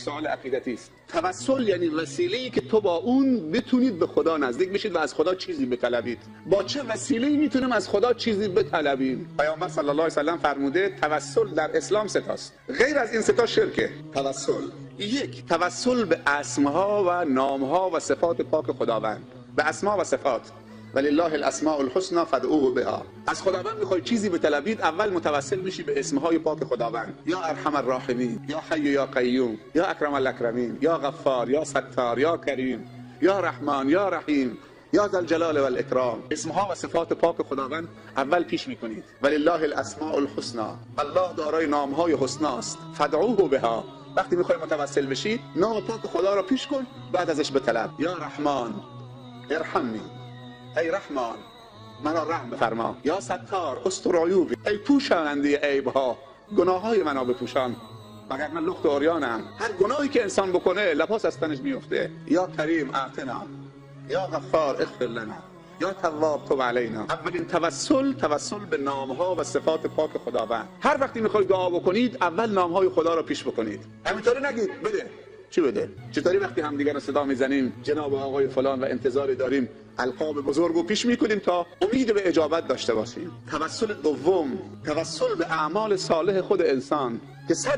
سوال عقیدتی است. توسل یعنی وسیله‌ای که تو با اون بتونید به خدا نزدیک بشید و از خدا چیزی بطلبید. با چه وسیله‌ای میتونیم از خدا چیزی بطلبیم؟ پیامبر صلی الله علیه و سلم فرموده توسل در اسلام سه تاست. غیر از این سه تا شرکه. توسل، یک، توسل به اسمها و نامها و صفات پاک خداوند، به اسما و صفات. ولله الاسماء الحسنى فادعوه بها. از خداوند میخوای چیزی بطلبید، اول متوسل میشی به اسمهای پاک خداوند. یا ارحم الراحمین، یا حی یا قیوم، یا اکرم الاکرمین، یا غفار، یا ستار، یا کریم، یا رحمان، یا رحیم، یا ذل جلال و الاکرام. اسمها و صفات پاک خداوند اول پیش میکنید. ولله الاسماء الحسنى، الله دارای نامهای حسنا است. فادعوه بها. وقتی میخوای متوسل بشی، نام پاک خدا را پیش کن، بعد ازش بطلب. یا رحمان ارحمنی، ای رحمان مرا رحم بفرما. یا ستار استر عیوبی، ای پوشاننده عیبها، گناههای منو بپوشان مگر من لخت و عریانم. هر گناهی که انسان بکنه لباس از تنش میفته. یا کریم اعطنا، یا غفار اغفر لنا، یا تواب تب علینا. اولین توسل به نامها و صفات پاک خداوند. هر وقتی میخواید دعا بکنید اول نامهای خدا را پیش بکنید. همینطوری نگید بده. چی بده؟ چطوری وقتی همدیگر رو صدا میزنیم جناب آقای فلان و انتظار داریم القاب بزرگو پیش میکنیم تا امید به اجابت داشته باشیم. توسل دوم، توسل به اعمال صالح خود انسان که 100%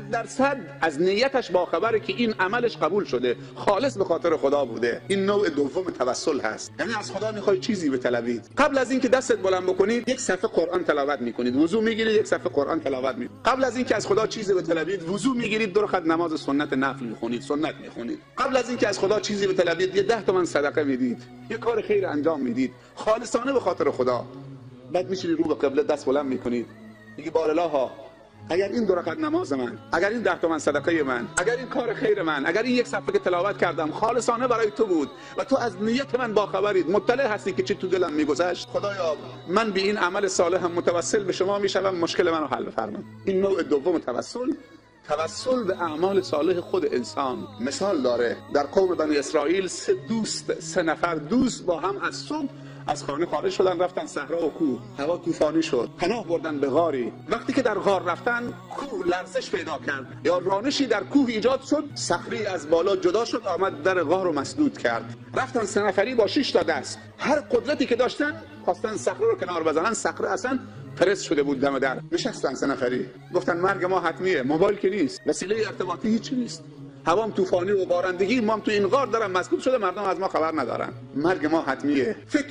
از نیتش باخبره که این عملش قبول شده، خالص به خاطر خدا بوده. این نوع دوم توسل هست. یعنی از خدا میخوای چیزی بطلبید، قبل از اینکه دستت بلند بکنید یک صفحه قرآن تلاوت میکنید، وضو میگیرید یک صفحه قرآن تلاوت میکنید. قبل از اینکه از خدا چیزی بطلبید وضو میگیرید، 2 رکعت نماز سنت نفل میخونید، سنت میخونید. قبل از اینکه از خدا چیزی بطلبید یه 10 تومن صدقه میدید، یه کار خیر انجام میدید خالصانه به خاطر خدا. بعد میشینید رو به قبله دست بلند میکنید، میگی بار الله اگر این 2 رکعت نماز من، اگر این 10 تومن صدقه من، اگر این کار خیر من، اگر این یک صفحه که تلاوت کردم خالصانه برای تو بود و تو از نیت من باخبرید، مطلع هستی که چی تو دلم میگذشت، خدایا من به این عمل صالحم متوسل به شما میشم، مشکل منو حل بفرما. این نوع دوم توسل به اعمال صالح خود انسان. مثال داره در قوم بنی اسرائیل 3 نفر دوست با هم از صبح از خانه خارج شدن، رفتن صحرا و کوه. هوا طوفانی شد، پناه بردن به غاری. وقتی که در غار رفتن کوه لرزش پیدا کرد یا رانشی در کوه ایجاد شد، صخره از بالا جدا شد آمد در غار رو مسدود کرد. رفتن 3 نفری با 6 تا دست، هر قدرتی که داشتن خواستن صخره رو کنار بزنن، صخره اصلا پرس شده بود دم در. نشستن 3 نفری، گفتن مرگ ما حتمیه، موبایل که نیست، وسیله ارتباطی هیچی نیست، هوام طوفانی و بارندگی، ما هم تو این غار دارم مسدود شده، مردم از ما خبر ندارن، مرگ ما حتمیه. فکر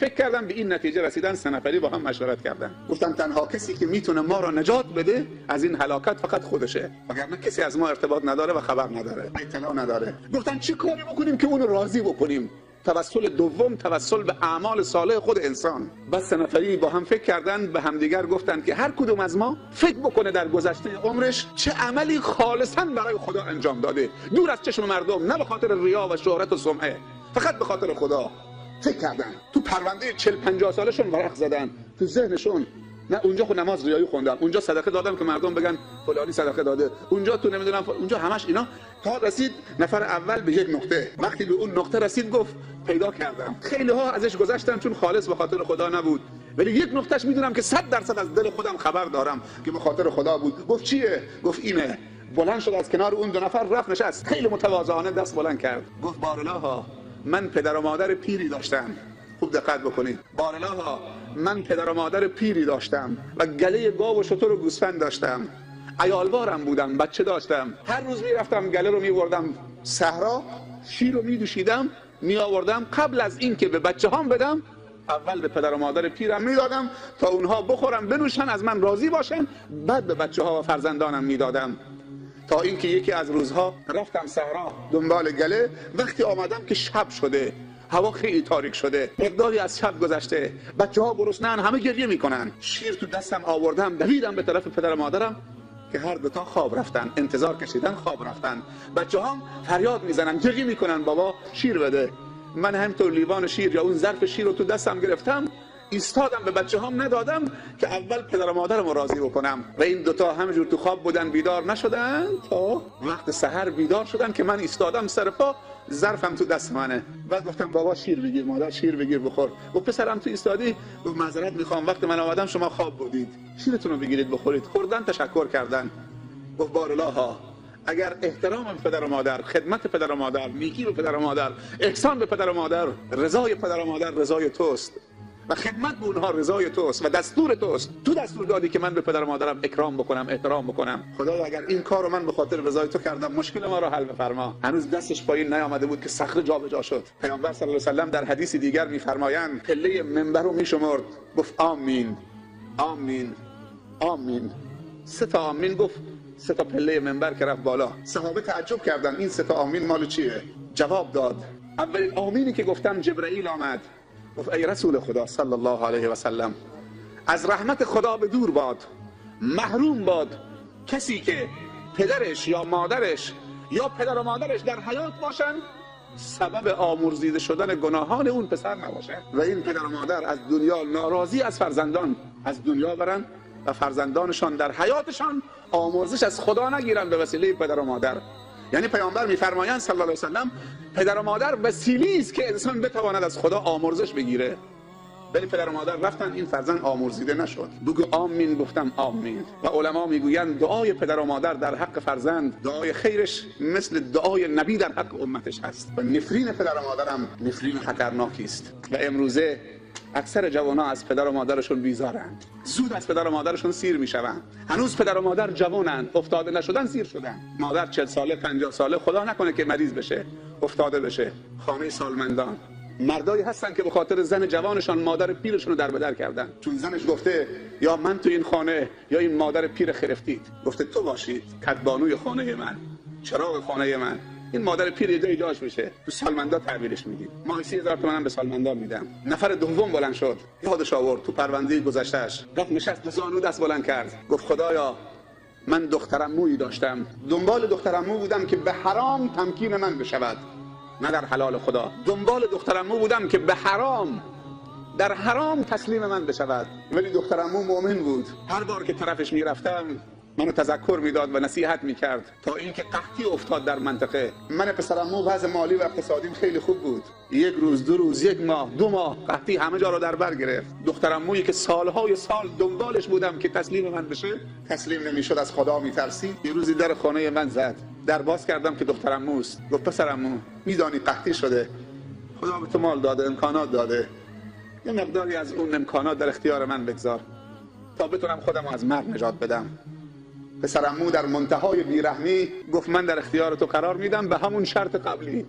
کردن به این نتیجه رسیدن. 3 نفری با هم مشورت کردن، گفتن تنها کسی که میتونه ما را نجات بده از این هلاکت فقط خودشه، وگرنه کسی از ما ارتباط نداره و خبر نداره، اطلاع نداره. گفتن چی کاری بکنیم که اون راضی بکنیم؟ توسل دوم، توسل به اعمال صالح خود انسان. بس 3 نفری با هم فکر کردن، به همدیگر گفتن که هر کدوم از ما فکر بکنه در گذشته عمرش چه عملی خالصاً برای خدا انجام داده، دور از چشم مردم، نه به خاطر ریا و شهرت و سمعه، فقط به خاطر خدا. فکر کردن، تو پرونده 40-50 سالشون ورق زدن، تو ذهنشون نه اونجا خود نماز ریایی خوندم، اونجا صدقه دادم که مردم بگن فلانی صدقه داده، اونجا تو نمیدونم اونجا همش اینا. تا رسید نفر اول به یک نقطه، وقتی به اون نقطه رسید گفت پیدا کردم. خیلی ها ازش گذشتن چون خالص به خاطر خدا نبود، ولی یک نقطهش میدونم که 100% از دل خودم خبر دارم که به خاطر خدا بود. گفت چیه؟ گفت اینه. بلند شد از کنار اون 2 نفر رفت نشست، خیلی متواضعانه دست بلند کرد، گفت بارالله من پدر و مادر پیری داشتم. خوب دقت بکنید، بارالله من پدر و مادر پیری داشتم و گله گاو و شتر و گوسفند داشتم، عیالوارم بودم، بچه داشتم، هر روز میرفتم گله رو میبردم صحرا، شیر رو میدوشیدم میآوردم، قبل از این که به بچه هام بدم اول به پدر و مادر پیرم میدادم تا اونها بخورن بنوشن از من راضی باشن، بعد به بچه ها و فرزندانم میدادم. تا اینکه یکی از روزها رفتم صحرا دنبال گله، وقتی آمدم که شب شده، هوا خیلی تاریک شده، مقداری از شب گذشته، بچه‌ها گرسنه‌ان، همه گریه میکنن. شیر تو دستم آوردم، دویدم به طرف پدر و مادرم که هر دو تا خواب رفتن، انتظار کشیدن خواب رفتن. بچه‌ها فریاد میزنن، گریه میکنن بابا شیر بده. من همینطور لیوان شیر یا اون ظرف شیر رو تو دستم گرفتم، ایستادم به بچه‌هام ندادم که اول پدر و مادرم رو راضی بکنم. و این 2 تا همینجور تو خواب بودن، بیدار نشدن تا وقت سحر بیدار شدن که من ایستادم سر پا، ظرفم تو دست منه. بعد گفتم بابا شیر بگیر، مادر شیر بگیر بخور. گفت پسرم تو ایستادی؟ گفت معذرت میخوام، وقت من آمدم شما خواب بودید، شیرتون رو بگیرید بخورید. خوردن، تشکر کردن. گفت بارالله اگر احترام به پدر و مادر، خدمت پدر و مادر، نیکی به پدر و مادر، احسان به پدر و مادر، رضای پدر و مادر رضای توست و خدمت به اونها رضای توست و دستور توست. تو دستور دادی که من به پدر و مادرم اکرام بکنم، احترام بکنم. خدایا اگر این کارو من به خاطر رضای تو کردم، مشکل ما رو حل بفرما. هنوز دستش پایین نیامده بود که صخره جابجا شد. پیامبر صلی الله علیه و سلم در حدیث دیگر میفرمایند پله منبر رو میشمرد، گفت آمین آمین آمین. 3 تا آمین گفت، 3 تا پله منبر که رفت بالا. صحابه تعجب کردن این 3 تا آمین مال چیه؟ جواب داد اولین آمینی که گفتم جبرئیل آمد، گفت ای رسول خدا صلی الله علیه و سلم، از رحمت خدا به دور باد، محروم باد کسی که پدرش یا مادرش یا پدر و مادرش در حیات باشن، سبب آمرزیده شدن گناهان اون پسر نباشه و این پدر و مادر از دنیا ناراضی از فرزندان از دنیا برن و فرزندانشان در حیاتشان آمرزش از خدا نگیرن به وسیله پدر و مادر. یعنی پیامبر میفرمایند صلی الله علیه و سلم پدر و مادر وسیله است که انسان بتواند از خدا آمرزش بگیره. ولی پدر و مادر رفتن این فرزند آمرزیده نشد. بگو آمین، گفتم آمین. و علما میگویند دعای پدر و مادر در حق فرزند، دعای خیرش مثل دعای نبی در حق امتش هست. و نفرین پدر و مادرم نفرین خطرناکی است و امروزه اکثر جوانان از پدر و مادرشون بیزارند، زود از پدر و مادرشون سیر میشوند. هنوز پدر و مادر جوانند، افتاده نشدن سیر شدن. مادر 40 ساله 50 ساله خدا نکنه که مریض بشه، افتاده بشه. خانه سالمندان مردایی هستن که به خاطر زن جوانشان مادر پیرشون رو در بدر کردن، چون زنش گفته یا من تو این خانه یا این مادر پیر خرفتید. گفته تو باشید کدبانوی خانه من، چراغ خانه من. این مادر پیر یه جای جاش میشه، تو سالمندا تحویلش میدید. ماهی 30,000 تومان به سالمندا میدم. نفر دوم بلند شد، یادش آورد تو پرونده گذشتهش، رفت نشست به زانو دست بلند کرد، گفت خدایا من دخترعمویی داشتم، دنبال دخترعمو بودم که به حرام تمکین من بشود، نه در حلال خدا. دنبال دخترعمو بودم که به حرام، در حرام تسلیم من بشود. ولی دخترعمو مؤمن بود. هر بار که طرفش میرفتم منو تذکر میداد و نصیحت میکرد تا اینکه قحطی افتاد در منطقه. من پسرعمو وضع مالی و اقتصادیم خیلی خوب بود. 1 روز 2 روز 1 ماه 2 ماه قحطی همه جا رو در بر گرفت. دخترعمویی که سالهای سال دنبالش بودم که تسلیم من بشه، تسلیم نمیشد، از خدا میترسید. یه روزی در خانه من زد، در باز کردم که دخترعموست. گفت پسرعمو میدانی قحطی شده، خدا به تو مال داده، امکانات داده، یه مقداری از اون امکانات در اختیار من بگذار تا بتونم خودم از مرگ نجات بدم. پسرعمو در منتهای بیرحمی گفت من در اختیار تو قرار میدم به همون شرط قبلی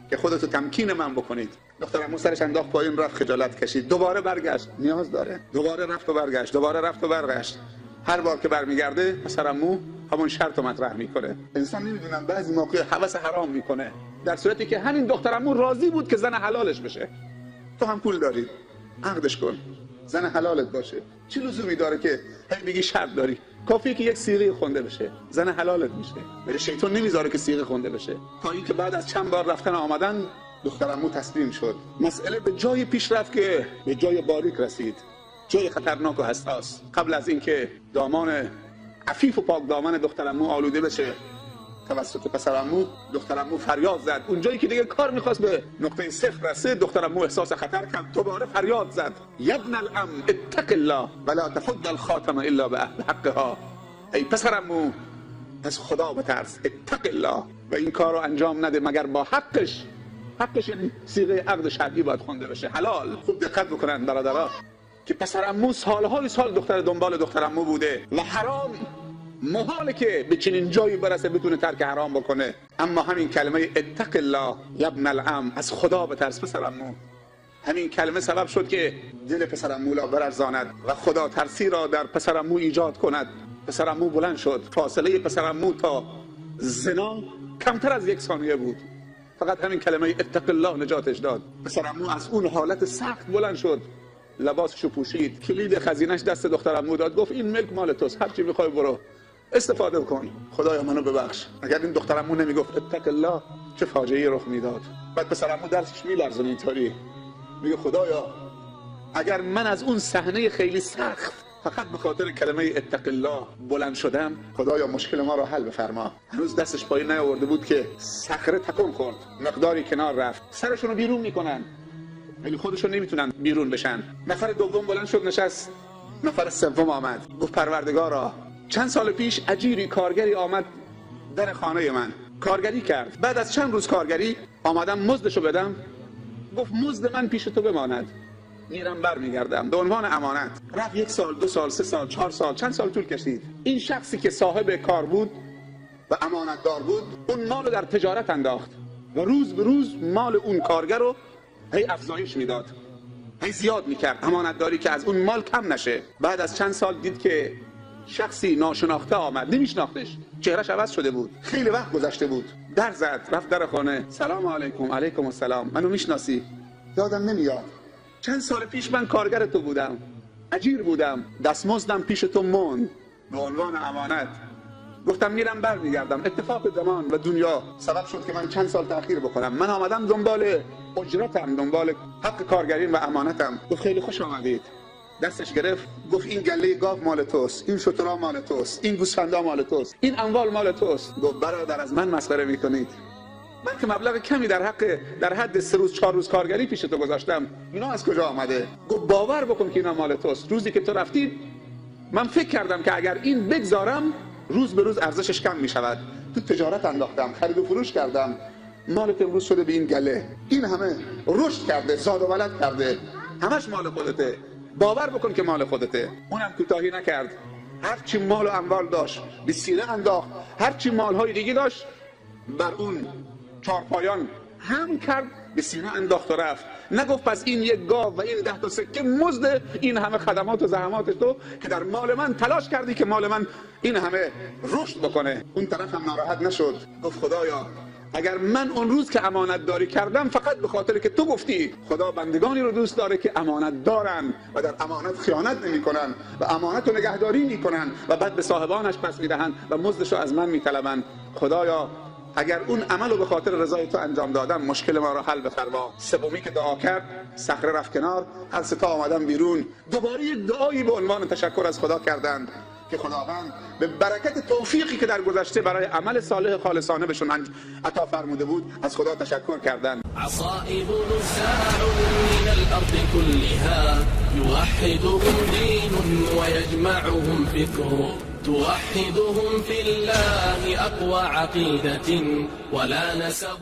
که خودتو تمکین من بکنید. دخترعمو سرش انداخت پایین، رفت خجالت کشید، دوباره برگشت، نیاز داره، دوباره رفت و برگشت، دوباره رفت و برگشت. هر بار که برمیگرده پسرعمو همون شرط رو مطرح میکنه. انسان نمیدونم بعضی موقع هوس حرام میکنه، در صورتی که همین دخترعمو راضی بود که زن حلالش بشه. تو هم پول داری، عقدش کن، زن حلالت باشه. چه لزومی داره که هی بگی شرط داری؟ کافیه که یک صیغه خونده بشه، زن حلالت میشه. ولی شیطان نمیذاره که صیغه خونده بشه. تا اینکه بعد از چند بار رفتن آمدن دخترعمو تسلیم شد. مسئله به جای پیش رفت که به جای باریک رسید، جای خطرناک و حساس. قبل از اینکه دامان عفیف و پاک دامن دخترعمو آلوده بشه توسط پسرعمو، دخترعمو فریاد زد. اونجایی که دیگه کار میخواست به نقطه صفر رسید، دخترعمو احساس خطر کرد، دوباره فریاد زد یا ابن العم اتق الله ولا تفض الخاتم الا بحقها. ای پسرعمو از خدا بترس، اتق الله، و این کار رو انجام نده مگر با حقش. حقش یعنی صیغه عقد شرعی باید خونده بشه، حلال. خوب دقت بکنن برادرها که پسرعمو سالهای سال دنبال دخترعمو بوده و حرام محاله که به چنین جایی برسه بتونه ترک حرام بکنه. اما همین کلمه اتق الله یا ابن العم، از خدا بترس پسرعمو، همین کلمه سبب شد که دل پسرعمو را برارزاند و خدا ترسی را در پسرعمو ایجاد کند. پسرعمو بلند شد. فاصله پسرعمو تا زنا کمتر از 1 ثانیه بود. فقط همین کلمه اتق الله نجاتش داد. پسرعمو از اون حالت سخت بلند شد، لباسشو پوشید، کلید خزینش دست دخترعمو داد، گفت این ملک مال توست، هر چی میخوای برو استفاده کن، خدایا منو ببخش. اگر این دخترعمو نمیگفت اتق الله چه فاجعه‌ای رخ میداد. بعد پسرعمو درسش میلرزونه اینطوری، میگه خدایا اگر من از اون صحنه خیلی سخت فقط به خاطر کلمه اتق الله بلند شدم، خدایا مشکل ما رو حل بفرما. هنوز دستش پایین نیاورده بود که صخره تکون خورد، مقداری کنار رفت، سرشون رو بیرون میکنن ولی خودشون نمیتونن بیرون بشن. نفر دوم بلند شد نشست، نفر سوم آمد، گفت پروردگارا چند سال پیش اجیری کارگری آمد در خانه من کارگری کرد. بعد از چند روز کارگری آمدم مزدشو بدم، گفت مزد من پیش تو بماند، میرم برمیگردم به عنوان امانت. رفت 1 سال 2 سال 3 سال 4 سال چند سال طول کشید. این شخصی که صاحب کار بود و امانتدار بود اون مال رو در تجارت انداخت و روز به روز مال اون کارگر رو هی افزایش میداد، هی زیاد میکرد، امانتداری که از اون مال کم نشه. بعد از چند سال دید که شخصی ناشناخته آمد، نمیشناختش، چهرهش عوض شده بود، خیلی وقت گذشته بود. در زد، رفت در خانه، سلام علیکم. علیکم السلام. منو میشناسی؟ یادم نمیاد. چند سال پیش من کارگر تو بودم، اجیر بودم، دستمزدم پیش تو موند به عنوان امانت. گفتم میرم برمیگردم. اتفاق زمان و دنیا سبب شد که من چند سال تأخیر بکنم. من آمدم دنبال اجرتم، دنبال حق کارگریم و امانتم. گفت خیلی خوش آمدید. دستش گرفت گفت این گله گاو مال توست، این شترا مال توست، این گوسفندا مال توست، این اموال مال توست. گفت برادر از من مسخره میکنید؟ من که مبلغ کمی در حد 3 روز 4 روز کارگری پیش تو گذاشتم، اینا از کجا آمده؟ گفت باور بکن که اینا مال توست. روزی که تو رفتی من فکر کردم که اگر این بگذارم روز به روز ارزشش کم میشود. تو تجارت انداختم، خرید و فروش کردم، مالت امروز شده به این گله. این همه رشد کرده، زاد و ولد کرده، همش مال خودته. باور بکن که مال خودته. اونم کوتاهی نکرد، هر چی مال و اموال داشت به سینه انداخت، هر چی مالهای دیگه داشت بر اون چارپایان هم کرد، به سینه انداخت و رفت. نگفت پس این 1 گاو و این 10 تا سکه مزد این همه خدمات و زحمات تو که در مال من تلاش کردی که مال من این همه رشد بکنه. اون طرف هم ناراحت نشد، گفت خدایا اگر من اون روز که امانت داری کردم فقط به خاطر که تو گفتی خدا بندگانی رو دوست داره که امانت دارن و در امانت خیانت نمی کنن و امانت رو نگهداری می کنن و بعد به صاحبانش پس می دهن و مزدش رو از من می طلبن. خدایا اگر اون عمل رو به خاطر رضای تو انجام دادم مشکل ما رو حل بفرما. سومی که دعا کرد صخره رفت کنار، هر سه تا آمدن بیرون، دوباره یک دعایی به عنوان تشکر از خدا کردند که خداوند به برکت توفیقی که در گذشته برای عمل صالح خالصانه بهشون عطا فرموده بود از خدا تشکر کردند. عصائب نزاع من الارض كلها يوحدهم دين ويجمعهم فكر توحدهم في الله أقوى عقيدة ولا نسب